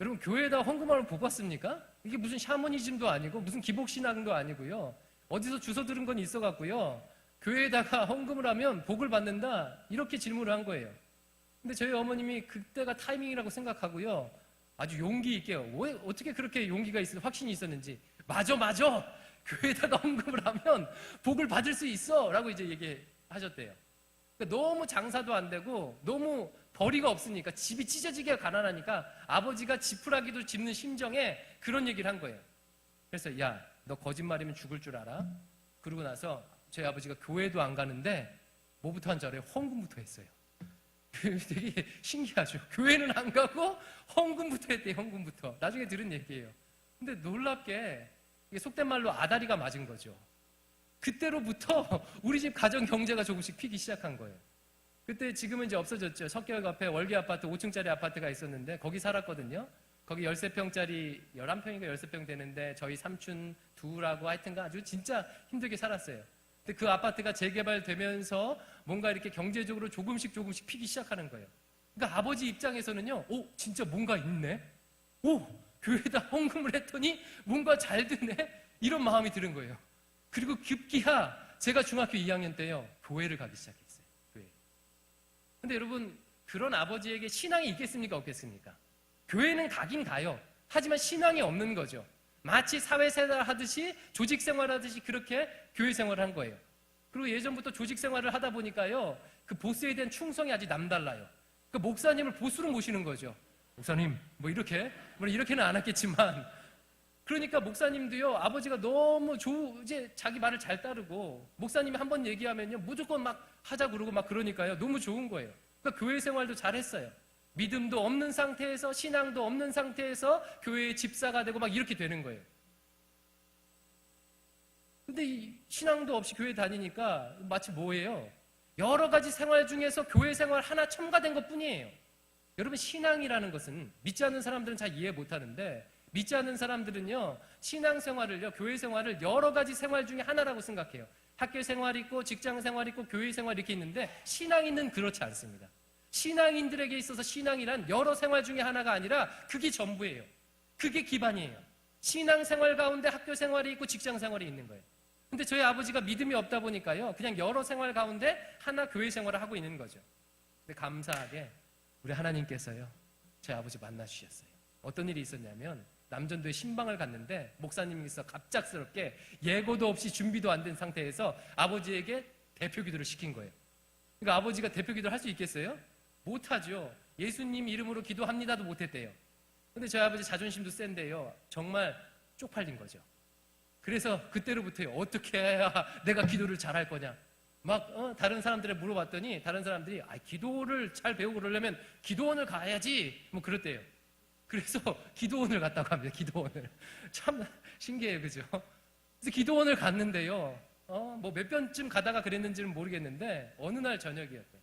여러분, 교회에다 헌금하면 복 받습니까? 이게 무슨 샤머니즘도 아니고 무슨 기복신앙도 아니고요, 어디서 주워 들은 건 있어갖고요, 교회에다가 헌금을 하면 복을 받는다 이렇게 질문을 한 거예요. 근데 저희 어머님이 그때가 타이밍이라고 생각하고요, 아주 용기 있게, 왜 어떻게 그렇게 용기가 확신이 있었는지, 맞아 교회에다가 헌금을 하면 복을 받을 수 있어 라고 이제 얘기하셨대요. 그러니까 너무 장사도 안 되고 너무 벌이가 없으니까, 집이 찢어지게 가난하니까 아버지가 지푸라기도 짚는 심정에 그런 얘기를 한 거예요. 그래서 야, 너 거짓말이면 죽을 줄 알아? 그러고 나서 저희 아버지가 교회도 안 가는데 뭐부터 한 줄 알아요? 헌금부터 했어요. 되게 신기하죠. 교회는 안 가고 헌금부터 했대요. 헌금부터. 나중에 들은 얘기예요. 근데 놀랍게 이게 속된 말로 아다리가 맞은 거죠. 그때로부터 우리 집 가정 경제가 조금씩 피기 시작한 거예요. 그때 지금은 이제 없어졌죠. 석계역 앞에 월계 아파트 5층짜리 아파트가 있었는데 거기 살았거든요. 거기 13평짜리 11평인가 13평 되는데 저희 삼촌 둘하고 하여튼가 아주 진짜 힘들게 살았어요. 근데 그 아파트가 재개발되면서 뭔가 이렇게 경제적으로 조금씩 피기 시작하는 거예요. 그러니까 아버지 입장에서는요, 오, 진짜 뭔가 있네? 오, 교회에다 헌금을 했더니 뭔가 잘 되네? 이런 마음이 드는 거예요. 그리고 급기야 제가 중학교 2학년 때요, 교회를 가기 시작했어요. 교회. 근데 여러분, 그런 아버지에게 신앙이 있겠습니까? 없겠습니까? 교회는 가긴 가요. 하지만 신앙이 없는 거죠. 마치 사회생활 하듯이 조직생활 하듯이 그렇게 교회 생활을 한 거예요. 그리고 예전부터 조직생활을 하다 보니까요, 그 보스에 대한 충성이 아주 남달라요. 그 목사님을 보스로 모시는 거죠. 목사님, 이렇게는 안 했겠지만, 그러니까 목사님도요, 아버지가 너무 이제 자기 말을 잘 따르고, 목사님이 한번 얘기하면요, 무조건 막 하자 그러고 막 그러니까요, 너무 좋은 거예요. 그러니까 교회 생활도 잘 했어요. 믿음도 없는 상태에서, 신앙도 없는 상태에서 교회의 집사가 되고 막 이렇게 되는 거예요. 근데 이 신앙도 없이 교회 다니니까 마치 뭐예요? 여러 가지 생활 중에서 교회 생활 하나 첨가된 것 뿐이에요. 여러분, 신앙이라는 것은 믿지 않는 사람들은 잘 이해 못 하는데, 믿지 않는 사람들은요, 신앙생활을요, 교회 생활을 여러 가지 생활 중에 하나라고 생각해요. 학교 생활 있고, 직장 생활 있고, 교회 생활 이렇게 있는데, 신앙인은 그렇지 않습니다. 신앙인들에게 있어서 신앙이란 여러 생활 중에 하나가 아니라 그게 전부예요. 그게 기반이에요. 신앙생활 가운데 학교 생활이 있고 직장 생활이 있는 거예요. 근데 저희 아버지가 믿음이 없다 보니까요, 그냥 여러 생활 가운데 하나 교회 생활을 하고 있는 거죠. 근데 감사하게 우리 하나님께서요, 저희 아버지 만나주셨어요. 어떤 일이 있었냐면, 남전도에 신방을 갔는데 목사님께서 갑작스럽게 예고도 없이 준비도 안 된 상태에서 아버지에게 대표 기도를 시킨 거예요. 그러니까 아버지가 대표 기도를 할 수 있겠어요? 못하죠. 예수님 이름으로 기도합니다도 못했대요. 근데 저희 아버지 자존심도 센데요, 정말 쪽팔린 거죠. 그래서 그때로부터요, 어떻게 해야 내가 기도를 잘할 거냐, 막 다른 사람들에 물어봤더니 다른 사람들이 기도를 잘 배우고 그러려면 기도원을 가야지 뭐 그랬대요. 그래서 기도원을 갔다고 합니다. 기도원을. 참 신기해요, 그죠? 그래서 기도원을 갔는데요, 뭐 몇 번쯤 가다가 그랬는지는 모르겠는데 어느 날 저녁이었대요.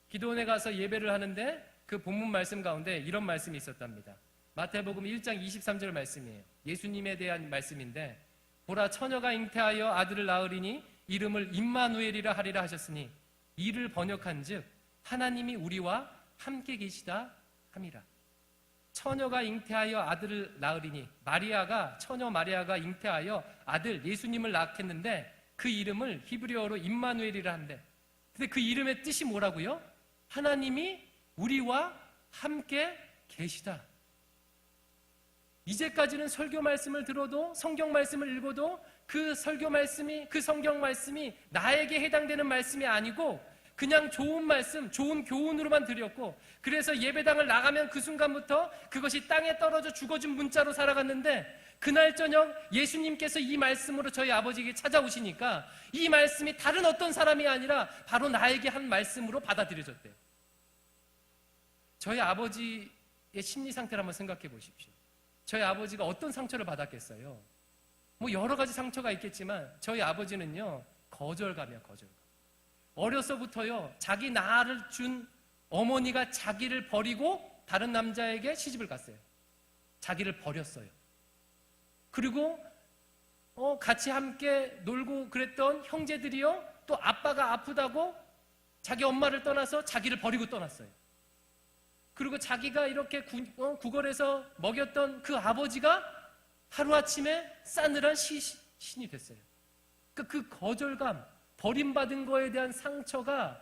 기도원에 가서 예배를 하는데 그 본문 말씀 가운데 이런 말씀이 있었답니다. 마태복음 1장 23절 말씀이에요. 예수님에 대한 말씀인데, 보라, 처녀가 잉태하여 아들을 낳으리니 이름을 임마누엘이라 하리라 하셨으니, 이를 번역한즉 하나님이 우리와 함께 계시다 함이라. 처녀가 잉태하여 아들을 낳으리니, 처녀 마리아가 잉태하여 아들 예수님을 낳겠는데 그 이름을 히브리어로 임마누엘이라 한대. 근데 그 이름의 뜻이 뭐라고요? 하나님이 우리와 함께 계시다. 이제까지는 설교 말씀을 들어도, 성경 말씀을 읽어도 그 설교 말씀이, 그 성경 말씀이 나에게 해당되는 말씀이 아니고 그냥 좋은 말씀, 좋은 교훈으로만 드렸고, 그래서 예배당을 나가면 그 순간부터 그것이 땅에 떨어져 죽어진 문자로 살아갔는데, 그날 저녁 예수님께서 이 말씀으로 저희 아버지에게 찾아오시니까 이 말씀이 다른 어떤 사람이 아니라 바로 나에게 한 말씀으로 받아들여졌대요. 저희 아버지의 심리 상태를 한번 생각해 보십시오. 저희 아버지가 어떤 상처를 받았겠어요? 뭐 여러 가지 상처가 있겠지만 저희 아버지는요, 거절감이야, 거절감. 어려서부터요, 자기 나를 준 어머니가 자기를 버리고 다른 남자에게 시집을 갔어요. 자기를 버렸어요. 그리고 같이 함께 놀고 그랬던 형제들이요, 또 아빠가 아프다고 자기 엄마를 떠나서 자기를 버리고 떠났어요. 그리고 자기가 이렇게 구걸해서 먹였던 그 아버지가 하루아침에 싸늘한 신이 됐어요. 그 거절감, 버림받은 거에 대한 상처가,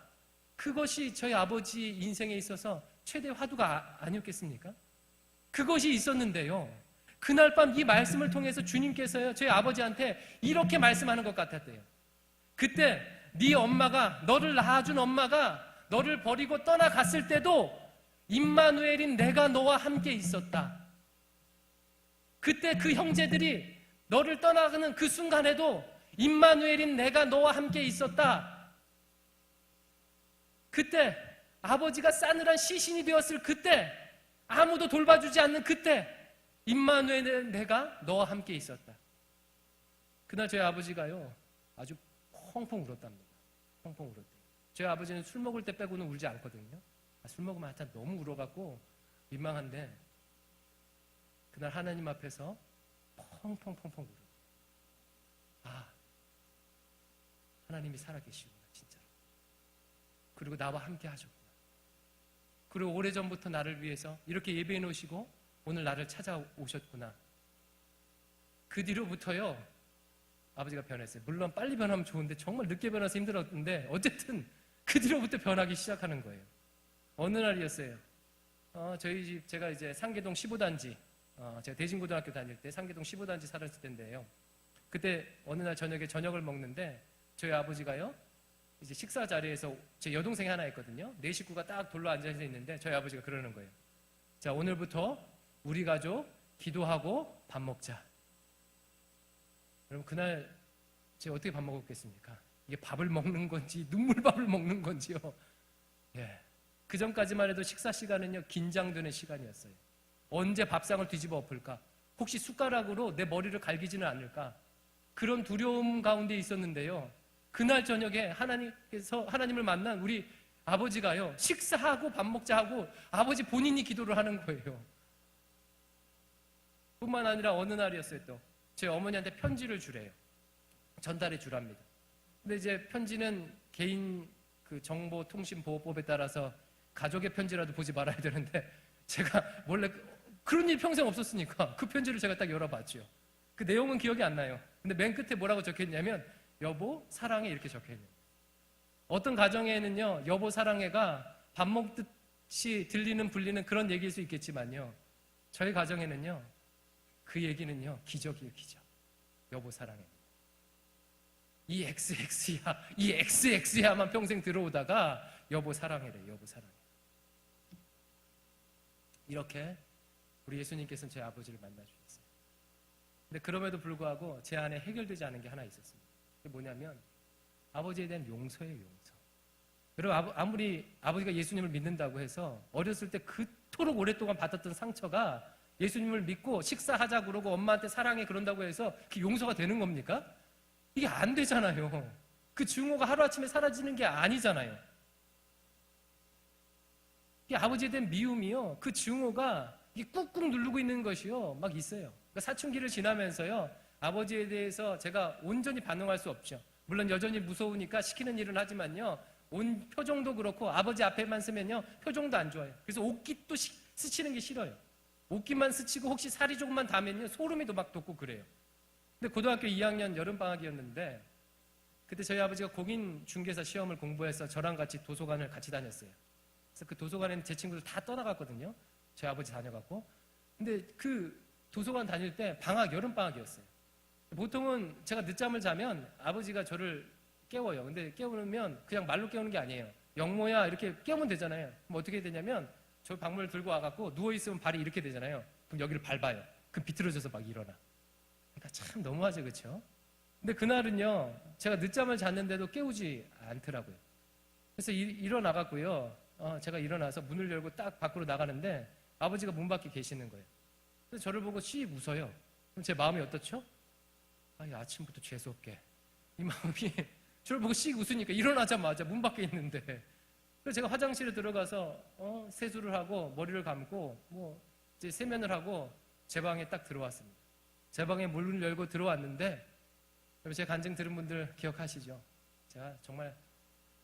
그것이 저희 아버지 인생에 있어서 최대 화두가 아니었겠습니까? 그것이 있었는데요, 그날 밤 이 말씀을 통해서 주님께서요, 저희 아버지한테 이렇게 말씀하는 것 같았대요. 그때 네 엄마가, 너를 낳아준 엄마가 너를 버리고 떠나갔을 때도 임마누엘인 내가 너와 함께 있었다. 그때 그 형제들이 너를 떠나가는 그 순간에도 임마누엘인 내가 너와 함께 있었다. 그때 아버지가 싸늘한 시신이 되었을 그때, 아무도 돌봐주지 않는 그때, 임마누엘은 내가 너와 함께 있었다. 그날 저희 아버지가요, 아주 펑펑 울었답니다. 펑펑 울었대요. 저희 아버지는 술 먹을 때 빼고는 울지 않거든요. 술 먹으면 하여튼 너무 울어갖고 민망한데, 그날 하나님 앞에서 펑펑펑펑 울었대요. 아, 하나님이 살아계시구나, 진짜로. 그리고 나와 함께 하셨구나. 그리고 오래전부터 나를 위해서 이렇게 예배해 놓으시고 오늘 나를 찾아오셨구나. 그 뒤로부터요, 아버지가 변했어요. 물론 빨리 변하면 좋은데 정말 늦게 변해서 힘들었는데 어쨌든 그 뒤로부터 변하기 시작하는 거예요. 어느 날이었어요. 저희 집, 제가 이제 상계동 15단지, 제가 대진고등학교 다닐 때 상계동 15단지 살았을 때인데요. 그때 어느 날 저녁에 저녁을 먹는데 저희 아버지가요, 이제 식사 자리에서 제 여동생이 하나 있거든요. 네 식구가 딱 돌로 앉아서 있는데 저희 아버지가 그러는 거예요. 자, 오늘부터 우리 가족 기도하고 밥 먹자. 여러분, 그날 제가 어떻게 밥 먹었겠습니까? 이게 밥을 먹는 건지 눈물밥을 먹는 건지요. 예. 그 전까지만 해도 식사 시간은요, 긴장되는 시간이었어요. 언제 밥상을 뒤집어 엎을까? 혹시 숟가락으로 내 머리를 갈기지는 않을까? 그런 두려움 가운데 있었는데요. 그날 저녁에 하나님을 만난 우리 아버지가요, 식사하고 밥 먹자 하고 아버지 본인이 기도를 하는 거예요. 뿐만 아니라 어느 날이었어요. 또 제 어머니한테 편지를 주래요. 전달해 주랍니다. 근데 이제 편지는 개인 그 정보통신보호법에 따라서 가족의 편지라도 보지 말아야 되는데, 제가 원래 그런 일 평생 없었으니까 그 편지를 제가 딱 열어봤죠. 그 내용은 기억이 안 나요. 근데 맨 끝에 뭐라고 적혀있냐면, 여보 사랑해, 이렇게 적혀있는. 어떤 가정에는요, 여보 사랑해가 밥 먹듯이 들리는 불리는 그런 얘기일 수 있겠지만요, 저희 가정에는요, 그 얘기는요, 기적이에요, 기적. 여보 사랑해. 이 XX야, 이 XX야만 평생 들어오다가 여보 사랑해래, 여보 사랑해. 이렇게 우리 예수님께서는 제 아버지를 만나주셨어요. 근데 그럼에도 불구하고 제 안에 해결되지 않은 게 하나 있었습니다. 그게 뭐냐면 아버지에 대한 용서예요, 용서. 여러분, 아무리 아버지가 예수님을 믿는다고 해서 어렸을 때 그토록 오랫동안 받았던 상처가 예수님을 믿고 식사하자 그러고 엄마한테 사랑해 그런다고 해서 그게 용서가 되는 겁니까? 이게 안 되잖아요. 그 증오가 하루아침에 사라지는 게 아니잖아요. 이 아버지에 대한 미움이요, 그 증오가 이게 꾹꾹 누르고 있는 것이요, 막 있어요. 그러니까 사춘기를 지나면서요, 아버지에 대해서 제가 온전히 반응할 수 없죠. 물론 여전히 무서우니까 시키는 일은 하지만요, 표정도 그렇고 아버지 앞에만 서면요, 표정도 안 좋아요. 그래서 옷깃도 스치는 게 싫어요. 옷깃만 스치고 혹시 살이 조금만 닿으면요, 소름이 막 돋고 그래요. 근데 고등학교 2학년 여름방학이었는데 그때 저희 아버지가 공인중개사 시험을 공부해서 저랑 같이 도서관을 같이 다녔어요. 그래서 그 도서관에는 제 친구들 다 떠나갔거든요. 저희 아버지 다녀갔고. 근데 그 도서관 다닐 때 여름방학이었어요. 보통은 제가 늦잠을 자면 아버지가 저를 깨워요. 근데 깨우면 그냥 말로 깨우는 게 아니에요. 영모야 이렇게 깨우면 되잖아요. 그럼 어떻게 되냐면 저 방문을 들고 와갖고 누워있으면 발이 이렇게 되잖아요. 그럼 여기를 밟아요. 그럼 비틀어져서 막 일어나. 그러니까 참 너무하죠, 그렇죠? 근데 그날은요, 제가 늦잠을 잤는데도 깨우지 않더라고요. 그래서 일어나갖고요, 제가 일어나서 문을 열고 딱 밖으로 나가는데 아버지가 문 밖에 계시는 거예요. 그래서 저를 보고 씩 웃어요. 그럼 제 마음이 어떻죠? 아침부터 재수없게. 이 마음이 저를 보고 씩 웃으니까 일어나자마자 문 밖에 있는데. 그래서 제가 화장실에 들어가서 세수를 하고 머리를 감고 이제 세면을 하고 제 방에 딱 들어왔습니다. 제 방에 문을 열고 들어왔는데, 제 간증 들은 분들 기억하시죠? 제가 정말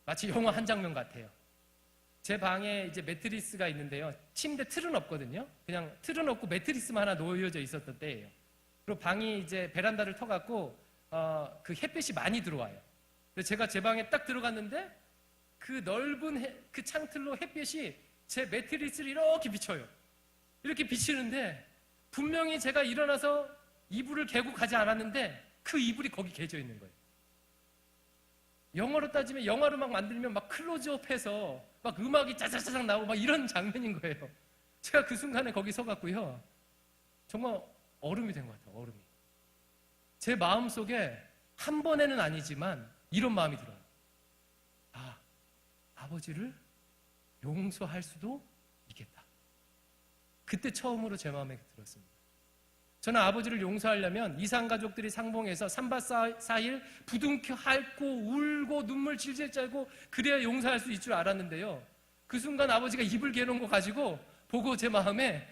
마치 영화 한 장면 같아요. 제 방에 이제 매트리스가 있는데요, 침대 틀은 없거든요. 그냥 틀은 없고 매트리스만 하나 놓여져 있었던 때예요. 그리고 방이 이제 베란다를 터갖고 그 햇빛이 많이 들어와요. 근데 제가 제 방에 딱 들어갔는데 그 넓은 그 창틀로 햇빛이 제 매트리스를 이렇게 비춰요. 이렇게 비치는데 분명히 제가 일어나서 이불을 개고 가지 않았는데 그 이불이 거기 개져 있는 거예요. 영화로 따지면 영화로 막 만들면 막 클로즈업해서 막 음악이 짜자자작 나오고 막 이런 장면인 거예요. 제가 그 순간에 거기 서갖고요, 정말 얼음이 된 것 같아요. 얼음이. 제 마음속에 한 번에는 아니지만 이런 마음이 들어요. 아버지를 용서할 수도 있겠다. 그때 처음으로 제 마음에 들었습니다. 저는 아버지를 용서하려면 이산가족들이 상봉해서 3박 4일 부둥켜 핥고 울고 눈물 질질 짜고 그래야 용서할 수 있을 줄 알았는데요. 그 순간 아버지가 입을 개놓은 거 가지고 보고 제 마음에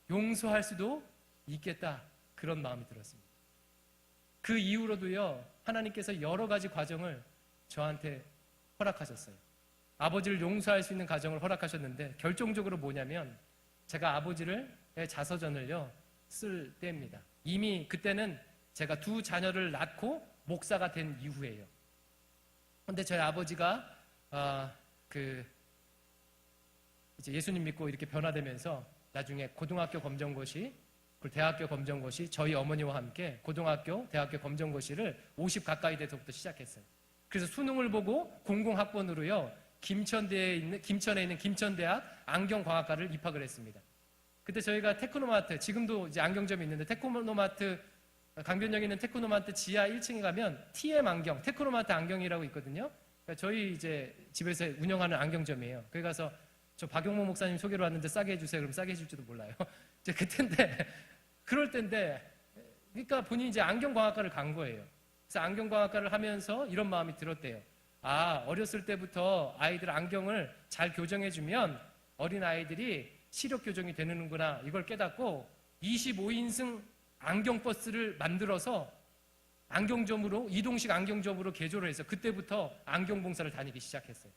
용서할 수도 있겠다, 그런 마음이 들었습니다. 그 이후로도요, 하나님께서 여러 가지 과정을 저한테 허락하셨어요. 아버지를 용서할 수 있는 과정을 허락하셨는데 결정적으로 뭐냐면 제가 아버지의 자서전을요 쓸 때입니다. 이미 그때는 제가 2 자녀를 낳고 목사가 된 이후예요. 그런데 저희 아버지가 이제 예수님 믿고 이렇게 변화되면서 나중에 고등학교 검정고시, 그리고 대학교 검정고시, 저희 어머니와 함께 고등학교, 대학교 검정고시를 50 가까이 돼서부터 시작했어요. 그래서 수능을 보고 공공학번으로요 김천에 있는 김천대학 안경광학과를 입학을 했습니다. 그때 저희가 테크노마트, 지금도 이제 안경점이 있는데 테크노마트, 강변역에 있는 테크노마트 지하 1층에 가면 TM 안경, 테크노마트 안경이라고 있거든요. 그러니까 저희 이제 집에서 운영하는 안경점이에요. 거기 가서 저 박용모 목사님 소개로 왔는데 싸게 해주세요. 그럼 싸게 해줄지도 몰라요. 이제 그때인데, 그럴 때인데, 그러니까 본인이 이제 안경광학과를 간 거예요. 그래서 안경광학과를 하면서 이런 마음이 들었대요. 어렸을 때부터 아이들 안경을 잘 교정해주면 어린 아이들이 시력 교정이 되는구나, 이걸 깨닫고 25인승 안경버스를 만들어서 안경점으로, 이동식 안경점으로 개조를 해서 그때부터 안경봉사를 다니기 시작했어요.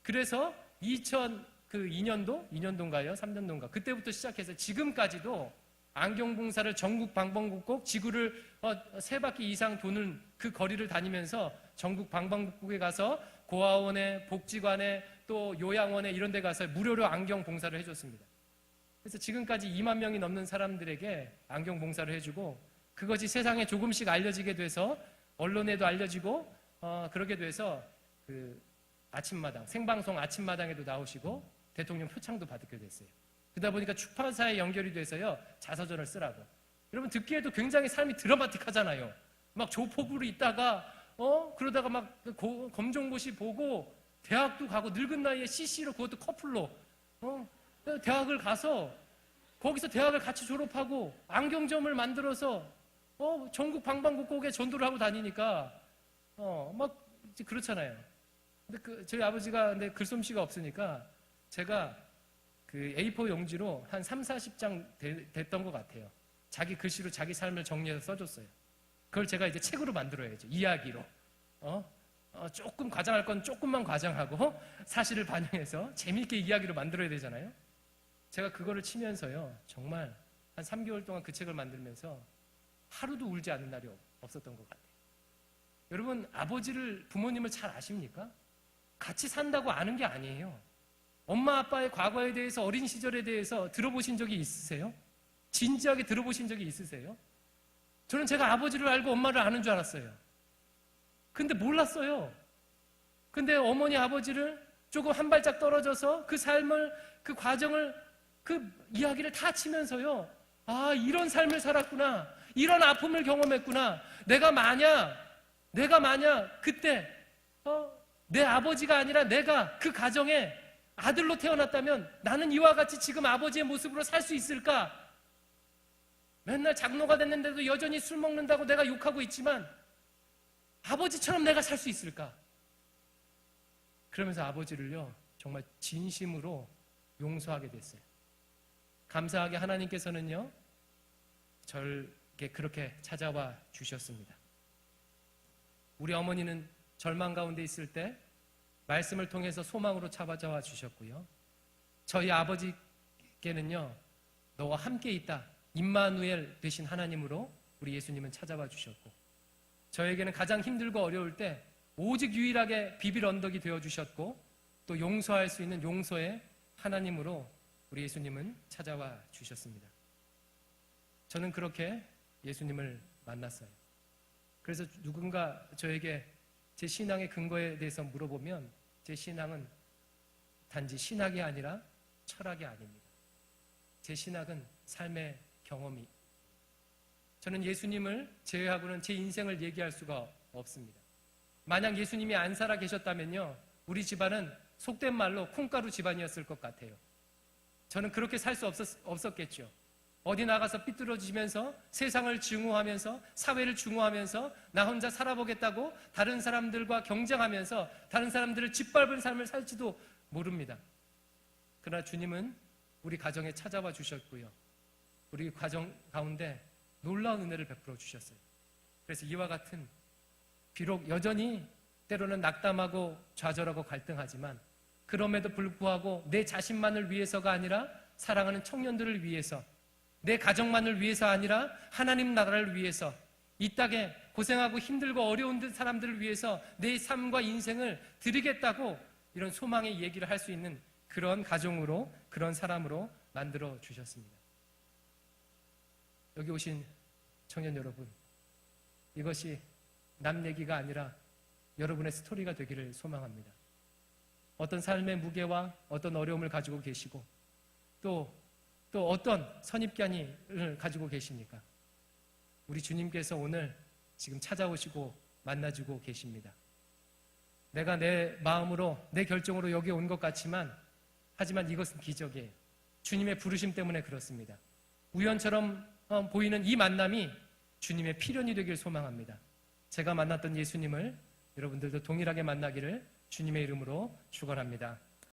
그래서 2년도인가요? 3년도인가? 그때부터 시작해서 지금까지도 안경봉사를 전국 방방곡곡 지구를 3바퀴 이상 도는 그 거리를 다니면서 전국 방방곡곡에 가서 고아원에, 복지관에, 또 요양원에 이런 데 가서 무료로 안경 봉사를 해줬습니다. 그래서 지금까지 2만 명이 넘는 사람들에게 안경 봉사를 해주고, 그것이 세상에 조금씩 알려지게 돼서 언론에도 알려지고 그러게 돼서 아침마당, 생방송 아침마당에도 나오시고 대통령 표창도 받게 됐어요. 그러다 보니까 출판사에 연결이 돼서요 자서전을 쓰라고. 여러분 듣기에도 굉장히 삶이 드라마틱하잖아요. 막 조폭으로 있다가 그러다가 막 검정고시 보고 대학도 가고 늙은 나이에 CC로, 그것도 커플로 대학을 가서 거기서 대학을 같이 졸업하고 안경점을 만들어서 전국 방방곡곡에 전도를 하고 다니니까 막 그렇잖아요. 근데 저희 아버지가 근데 글솜씨가 없으니까 제가 A4 용지로 한 30-40장 됐던 것 같아요. 자기 글씨로 자기 삶을 정리해서 써줬어요. 그걸 제가 이제 책으로 만들어야죠. 이야기로. 조금 과장할 건 조금만 과장하고 사실을 반영해서 재미있게 이야기로 만들어야 되잖아요. 제가 그거를 치면서요 정말 한 3개월 동안 그 책을 만들면서 하루도 울지 않는 날이 없었던 것 같아요. 여러분, 부모님을 잘 아십니까? 같이 산다고 아는 게 아니에요. 엄마 아빠의 과거에 대해서, 어린 시절에 대해서 들어보신 적이 있으세요? 진지하게 들어보신 적이 있으세요? 저는 제가 아버지를 알고 엄마를 아는 줄 알았어요. 근데 몰랐어요. 근데 어머니 아버지를 조금 한 발짝 떨어져서 그 삶을, 그 과정을, 그 이야기를 다 치면서요 이런 삶을 살았구나, 이런 아픔을 경험했구나. 내가 만약 그때 내 아버지가 아니라 내가 그 가정에 아들로 태어났다면 나는 이와 같이 지금 아버지의 모습으로 살 수 있을까? 맨날 장로가 됐는데도 여전히 술 먹는다고 내가 욕하고 있지만 아버지처럼 내가 살 수 있을까? 그러면서 아버지를요 정말 진심으로 용서하게 됐어요. 감사하게 하나님께서는요 저에게 그렇게 찾아와 주셨습니다. 우리 어머니는 절망 가운데 있을 때 말씀을 통해서 소망으로 찾아와 주셨고요. 저희 아버지께는요 너와 함께 있다, 임마누엘 되신 하나님으로 우리 예수님은 찾아와 주셨고, 저에게는 가장 힘들고 어려울 때 오직 유일하게 비빌 언덕이 되어주셨고, 또 용서할 수 있는 용서의 하나님으로 우리 예수님은 찾아와 주셨습니다. 저는 그렇게 예수님을 만났어요. 그래서 누군가 저에게 제 신앙의 근거에 대해서 물어보면 제 신앙은 단지 신학이 아니라 철학이 아닙니다. 제 신학은 삶의 경험이. 저는 예수님을 제외하고는 제 인생을 얘기할 수가 없습니다. 만약 예수님이 안 살아 계셨다면요 우리 집안은 속된 말로 콩가루 집안이었을 것 같아요. 저는 그렇게 살 수 없었겠죠. 어디 나가서 삐뚤어지면서 세상을 증오하면서 사회를 증오하면서 나 혼자 살아보겠다고 다른 사람들과 경쟁하면서 다른 사람들을 짓밟은 삶을 살지도 모릅니다. 그러나 주님은 우리 가정에 찾아와 주셨고요. 우리 가정 가운데 놀라운 은혜를 베풀어 주셨어요. 그래서 이와 같은 비록 여전히 때로는 낙담하고 좌절하고 갈등하지만 그럼에도 불구하고 내 자신만을 위해서가 아니라 사랑하는 청년들을 위해서 내 가정만을 위해서 아니라 하나님 나라를 위해서 이 땅에 고생하고 힘들고 어려운 사람들을 위해서 내 삶과 인생을 드리겠다고 이런 소망의 얘기를 할 수 있는 그런 가정으로 그런 사람으로 만들어 주셨습니다. 여기 오신 청년 여러분, 이것이 남 얘기가 아니라 여러분의 스토리가 되기를 소망합니다. 어떤 삶의 무게와 어떤 어려움을 가지고 계시고 또 어떤 선입견을 가지고 계십니까? 우리 주님께서 오늘 지금 찾아오시고 만나주고 계십니다. 내가 내 마음으로 내 결정으로 여기 온 것 같지만 하지만 이것은 기적이에요. 주님의 부르심 때문에 그렇습니다. 우연처럼 보이는 이 만남이 주님의 필연이 되길 소망합니다. 제가 만났던 예수님을 여러분들도 동일하게 만나기를 주님의 이름으로 축원합니다.